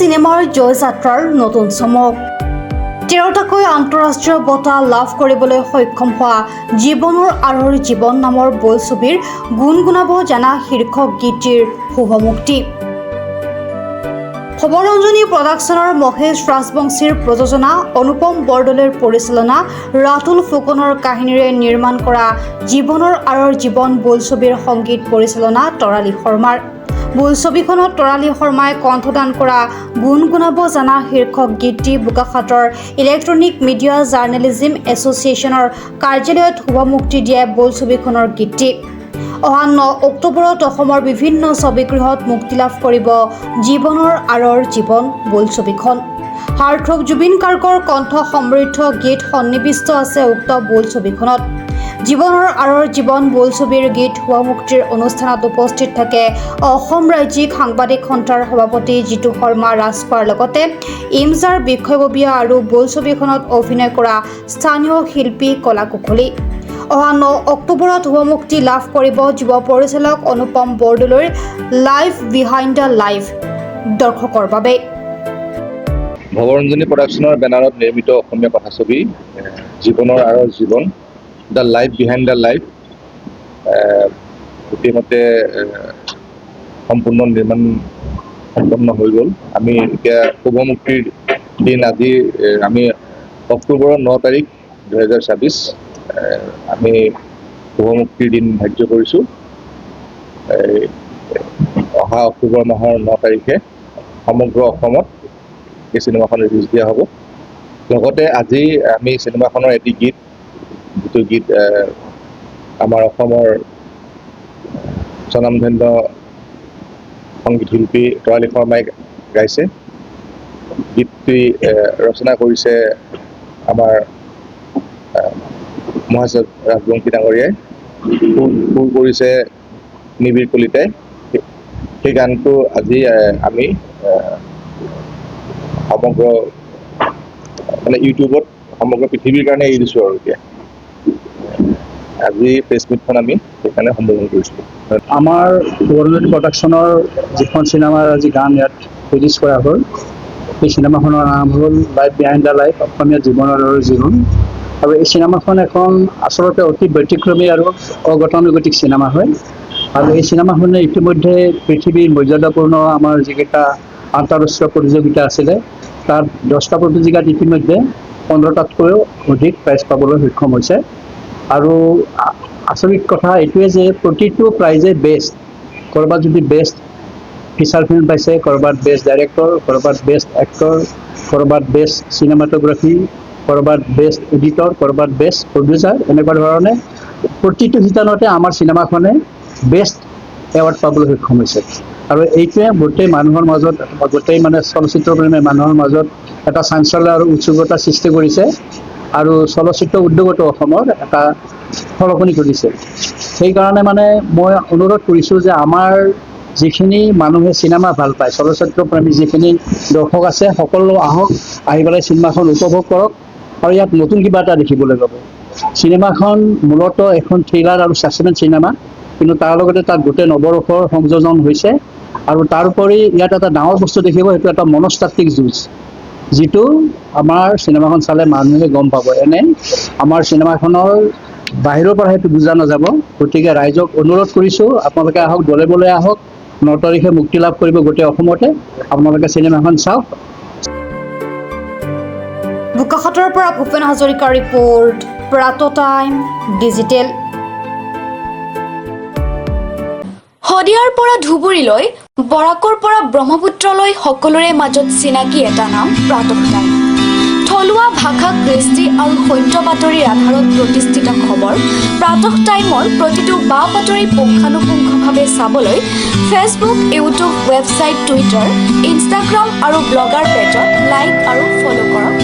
চিনেমাৰ জয়যাত্ৰাৰ নতুন চমক 13টাকৈ আন্তঃৰাষ্ট্ৰীয় বঁটা লাভ কৰিবলৈ সক্ষম হোৱা জীৱনৰ আঁৰৰ জীৱন নামৰ বোলছবিৰ গুণগুণাব জানা শীৰ্ষক গীতটিৰ শুভমুক্তি খবৰঞ্জনী প্ৰডাকশ্যনৰ মহেশ ৰাজবংশীৰ প্ৰযোজনা অনুপম বৰদলৈৰ পৰিচালনা ৰাতুল ফুকনৰ কাহিনীৰে নিৰ্মাণ কৰা জীৱনৰ আঁৰৰ জীৱন বোলছবিৰ সংগীত পৰিচালনা তৰালী শৰ্মাৰ বোলছবিখনত তৰালী শৰ্মাই কণ্ঠদান কৰা গুণগুণাব জানা শীৰ্ষক গীতটি বোকাখাতৰ ইলেক্ট্ৰনিক মিডিয়া জাৰ্নেলিজিম এছ'চিয়েশ্যনৰ কাৰ্যালয়ত শুভমুক্তি দিয়ে বোলছবিখনৰ গীতটি অহা 9 অক্টোবৰত অসমৰ বিভিন্ন ছবিগৃহত মুক্তি লাভ কৰিব জীৱনৰ আঁৰৰ জীৱন বোলছবিখন হাৰ্থক জুবিন গাৰ্গৰ কণ্ঠ সমৃদ্ধ গীত সন্নিৱিষ্ট আছে উক্ত বোলছবিখনত জীৱনৰ আঁৰৰ জীৱন বোলছবিৰ গীত শুভমুক্তিৰ অনুষ্ঠানত উপস্থিত থাকে অসম ৰাজ্যিক সাংবাদিক সন্থাৰ সভাপতি জিতু শৰ্মা ৰাজখোৱাৰ লগতে ইমজাৰ বিষয়ববীয়া আৰু বোলছবিখনত অভিনয় কৰা স্থানীয় শিল্পী কলা কুশলী অহা 9 অক্টোবৰত শুভমুক্তি লাভ কৰিব যুৱ পৰিচালক অনুপম বৰদলৈৰ লাইভ বিহাইণ্ড দ্য লাইভ দৰ্শকৰ বাবে খবৰঞ্জনী প্ৰডাকশ্যনৰ বেনাৰত নিৰ্মিত অসমীয়া কথাছবি জীৱনৰ আঁৰৰ জীৱন the life behind the life ইতিমধ্যে সম্পূৰ্ণ নিৰ্মাণ সম্পন্ন হৈ গ'ল আমি এতিয়া শুভমুক্তিৰ দিন আজি আমি অক্টোবৰৰ 9 তাৰিখ 2024 আমি শুভমুক্তিৰ দিন ধাৰ্য কৰিছোঁ অহা অক্টোবৰ মাহৰ 9 তাৰিখে সমগ্ৰ অসমত এই চিনেমাখন ৰিলিজ দিয়া হ'ব লগতে আজি আমি চিনেমাখনৰ এটি গীত যিটো গীত আমাৰ অসমৰ স্বনামধন্য সংগীত শিল্পী তৰালী শৰ্মাই গাইছে গীতটি ৰচনা কৰিছে আমাৰ মহেশ ৰাজবংশী ডাঙৰীয়াই সুৰ কৰিছে নিবিড় কলিতাই সেই গানটো আজি আমি সমগ্ৰ মানে ইউটিউবত সমগ্ৰ পৃথিৱীৰ কাৰণে এৰি দিছোঁ আৰু এতিয়া আজি প্ৰেছ মিটখন আমি সেইকাৰণে সম্বোধন কৰিছোঁ আমাৰ খবৰঞ্জনী প্ৰডাকশ্যনৰ যিখন চিনেমাৰ আজি গান ইয়াত ৰিলিজ কৰা হ'ল সেই চিনেমাখনৰ নাম হ'ল লাইফ বিহাইণ্ড দ্য লাইফ অসমীয়া জীৱনৰ আঁৰৰ জীৱন আৰু এই চিনেমাখন এখন আচলতে অতি ব্যতিক্ৰমী আৰু অগতানুগতিক চিনেমা হয় আৰু এই চিনেমাখনে ইতিমধ্যে পৃথিৱীৰ মৰ্যাদাপূৰ্ণ আমাৰ যিকেইটা আন্তঃৰাষ্ট্ৰীয় প্ৰতিযোগিতা আছিলে তাত 10টা প্ৰতিযোগিতাত ইতিমধ্যে 15টাতকৈও অধিক প্ৰাইজ পাবলৈ সক্ষম হৈছে আৰু আচৰিত কথা এইটোৱে যে প্ৰতিটো প্ৰাইজে বেষ্ট ক'ৰবাত যদি বেষ্ট ফিচাৰ ফিল্ম পাইছে ক'ৰবাত বেষ্ট ডাইৰেক্টৰ ক'ৰবাত বেষ্ট এক্টৰ ক'ৰবাত বেষ্ট চিনেমাটোগ্ৰাফী ক'ৰবাত বেষ্ট এডিটৰ ক'ৰবাত বেষ্ট প্ৰডিউচাৰ এনেকুৱা ধৰণে প্ৰতিটো শিতানতে আমাৰ চিনেমাখনে বেষ্ট এৱাৰ্ড পাবলৈ সক্ষম হৈছে আৰু এইটোৱে গোটেই মানুহৰ মাজত গোটেই মানে চলচ্চিত্ৰ প্ৰেমী মানুহৰ মাজত এটা চাঞ্চল্য আৰু উৎসুকতা সৃষ্টি কৰিছে আৰু চলচ্চিত্ৰ উদ্যোগতো অসমৰ এটা সলনি কৰিছে সেইকাৰণে মানে মই অনুৰোধ কৰিছোঁ যে আমাৰ যিখিনি মানুহে চিনেমা ভাল পায় চলচ্চিত্ৰ প্ৰেমী যিখিনি দৰ্শক আছে সকলো আহক আহি পেলাই চিনেমাখন উপভোগ কৰক আৰু ইয়াত নতুন কিবা এটা দেখিবলৈ পাব চিনেমাখন মূলতঃ এখন থ্ৰিলাৰ আৰু ছাছপেন্স চিনেমা কিন্তু তাৰ লগতে তাত গোটেই নৱৰসৰ সংযোজন হৈছে আৰু তাৰোপৰি ইয়াত এটা ডাঙৰ বস্তু দেখিব সেইটো এটা মনস্তাত্ত্বিক যুঁজ যিটো আমাৰ চিনেমাখন চালে মানুহে গম পাব এনে আমাৰ চিনেমাখনৰ বাহিৰৰ পৰা সেইটো বুজা নাযাব গতিকে ৰাইজক অনুৰোধ কৰিছোঁ আপোনালোকে আহক দলে বলে আহক 9 তাৰিখে মুক্তি লাভ কৰিব গোটেই অসমতে আপোনালোকে চিনেমাখন চাওক বোকাখাতৰ পৰা ভূপেন হাজৰিকাৰ ৰিপৰ্ট প্ৰাত টাইম ডিজিটেল শদিয়াৰ পৰা ধুবুৰীলৈ বৰাকৰ পৰা ব্ৰহ্মপুত্ৰলৈ সকলোৰে মাজত চিনাকি এটা নাম প্ৰাতঃ টাইম থলুৱা ভাষা কৃষ্টি আৰু সত্য বাতৰিৰ আধাৰত প্ৰতিষ্ঠিত খবৰ প্ৰাতঃ টাইমৰ প্ৰতিটো বা বাতৰি পুংখানুপুংখভাৱে চাবলৈ Facebook YouTube website Twitter Instagram আৰু ব্লগাৰ পেজত লাইক আৰু ফ'ল' কৰক